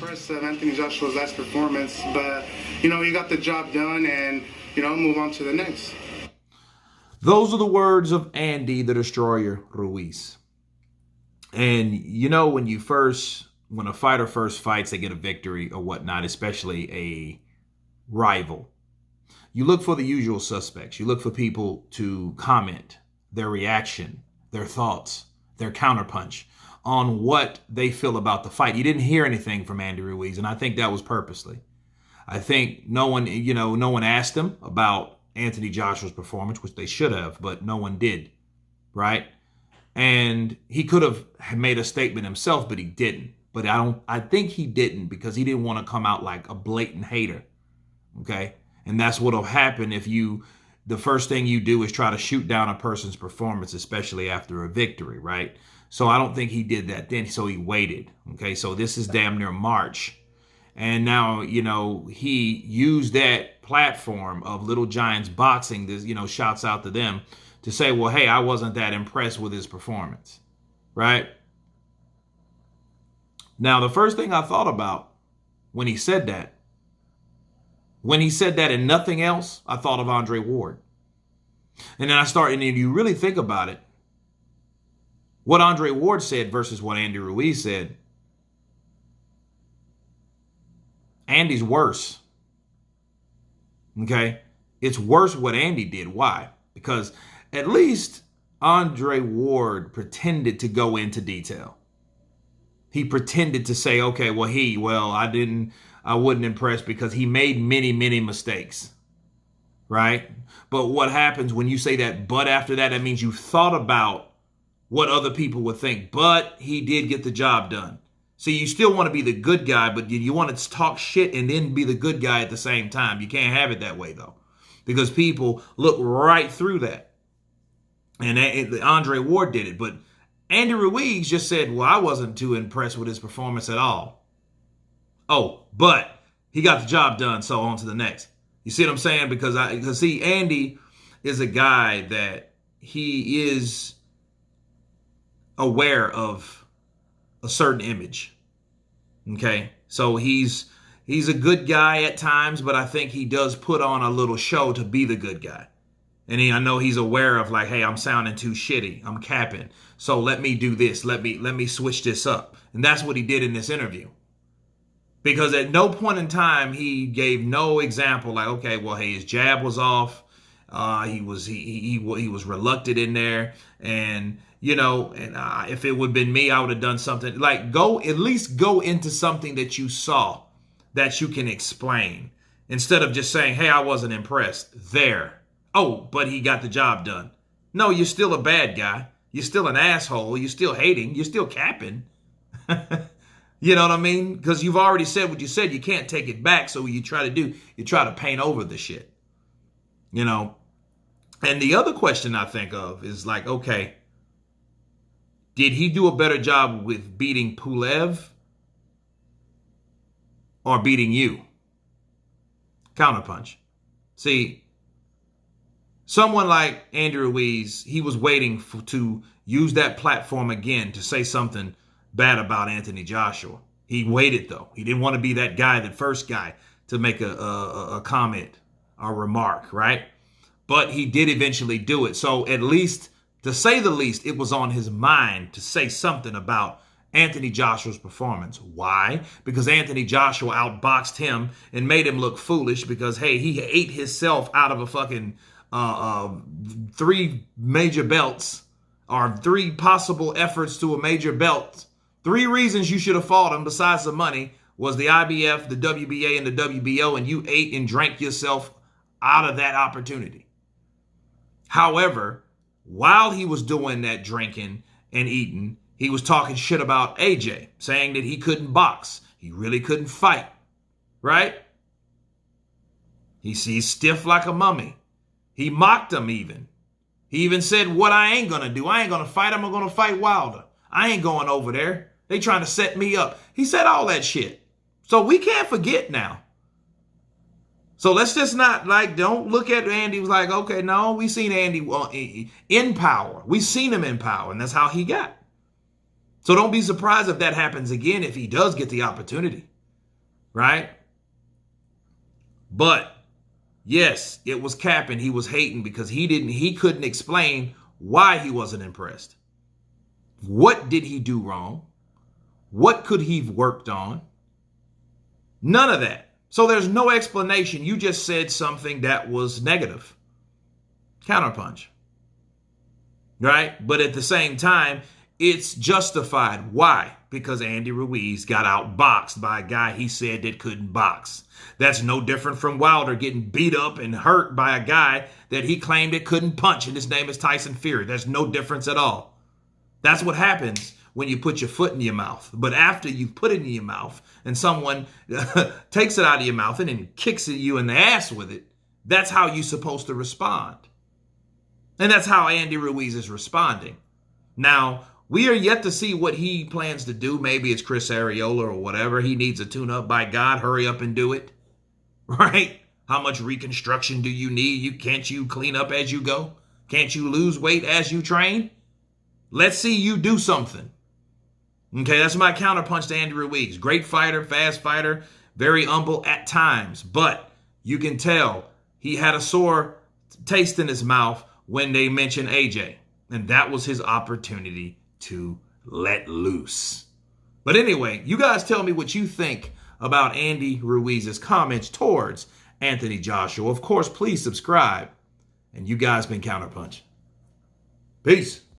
impressed of Anthony Joshua's last performance, but, he got the job done and, move on to the next. Those are the words of Andy the Destroyer Ruiz. And, when a fighter first fights, they get a victory or whatnot, especially a rival. You look for the usual suspects. You look for people to comment their reaction, their thoughts, their counterpunch on what they feel about the fight. You didn't hear anything from Andy Ruiz, and I think that was purposely. I think no one asked him about Anthony Joshua's performance, which they should have, but no one did, right? And he could have made a statement himself, but he didn't. But I think he didn't because he didn't want to come out like a blatant hater, okay? And that's what'll happen if the first thing you do is try to shoot down a person's performance, especially after a victory, right? So I don't think he did that then, so he waited, okay? So this is damn near March. And now, he used that platform of Little Giants Boxing, this, shouts out to them, to say, well, hey, I wasn't that impressed with his performance, right? Now, the first thing I thought about when he said that and nothing else, I thought of Andre Ward. And then and if you really think about it, what Andre Ward said versus what Andy Ruiz said, Andy's worse. Okay? It's worse what Andy did. Why? Because at least Andre Ward pretended to go into detail. He pretended to say, okay, I wasn't impressed because he made many, many mistakes, right? But what happens when you say that, but after that, that means you thought about what other people would think, but he did get the job done. See, you still want to be the good guy, but you want to talk shit and then be the good guy at the same time. You can't have it that way, though, because people look right through that. And Andre Ward did it, but Andy Ruiz just said, well, I wasn't too impressed with his performance at all. Oh, but he got the job done, so on to the next. You see what I'm saying? Because Andy is a guy that he is aware of a certain image. Okay? So he's a good guy at times, but I think he does put on a little show to be the good guy. And I know he's aware of like, hey, I'm sounding too shitty. I'm capping. So let me do this. Let me switch this up. And that's what he did in this interview. Because at no point in time he gave no example like, okay, well, hey, his jab was off. He was reluctant in there. And, if it would have been me, I would have done something. Like at least go into something that you saw that you can explain. Instead of just saying, hey, I wasn't impressed. There. Oh, but he got the job done. No, you're still a bad guy. You're still an asshole. You're still hating. You're still capping. You know what I mean? Because you've already said what you said. You can't take it back. So what you try to paint over the shit. And the other question I think of is like, okay, did he do a better job with beating Pulev or beating you? Counterpunch. See, someone like Andrew Ruiz, he was waiting to use that platform again to say something bad about Anthony Joshua. He waited, though. He didn't want to be that guy, that first guy, to make a comment or remark, right? But he did eventually do it. So at least, to say the least, it was on his mind to say something about Anthony Joshua's performance. Why? Because Anthony Joshua outboxed him and made him look foolish because, hey, he ate himself out of a fucking 3 major belts or 3 possible efforts to a major belt. 3 reasons you should have fought him besides the money was the IBF, the WBA, and the WBO, and you ate and drank yourself out of that opportunity. However, while he was doing that drinking and eating, he was talking shit about AJ, saying that he couldn't box. He really couldn't fight, right? He's stiff like a mummy. He mocked him even. He even said, what I ain't going to do. I ain't going to fight him. I'm going to fight Wilder. I ain't going over there. They trying to set me up. He said all that shit. So we can't forget now. So let's just not don't look at Andy was like, okay, no, we seen Andy in power. We seen him in power, and that's how he got. So don't be surprised if that happens again if he does get the opportunity. right? But yes, it was capping. He was hating because he couldn't explain why he wasn't impressed. What did he do wrong? What could he have worked on? None of that. So there's no explanation. You just said something that was negative. Counterpunch. Right? But at the same time, it's justified. Why? Because Andy Ruiz got outboxed by a guy he said that couldn't box. That's no different from Wilder getting beat up and hurt by a guy that he claimed it couldn't punch, and his name is Tyson Fury. There's no difference at all. That's what happens when you put your foot in your mouth. But after you put it in your mouth and someone takes it out of your mouth and then kicks you in the ass with it, that's how you're supposed to respond. And that's how Andy Ruiz is responding. Now, we are yet to see what he plans to do. Maybe it's Chris Arreola or whatever. He needs a tune-up. By God, hurry up and do it. Right? How much reconstruction do you need? Can't you clean up as you go? Can't you lose weight as you train? Let's see you do something. Okay, that's my counterpunch to Andy Ruiz. Great fighter, fast fighter, very humble at times. But you can tell he had a sore taste in his mouth when they mentioned AJ. And that was his opportunity to let loose. But anyway, you guys tell me what you think about Andy Ruiz's comments towards Anthony Joshua. Of course, please subscribe. And you guys been Counterpunch. Peace.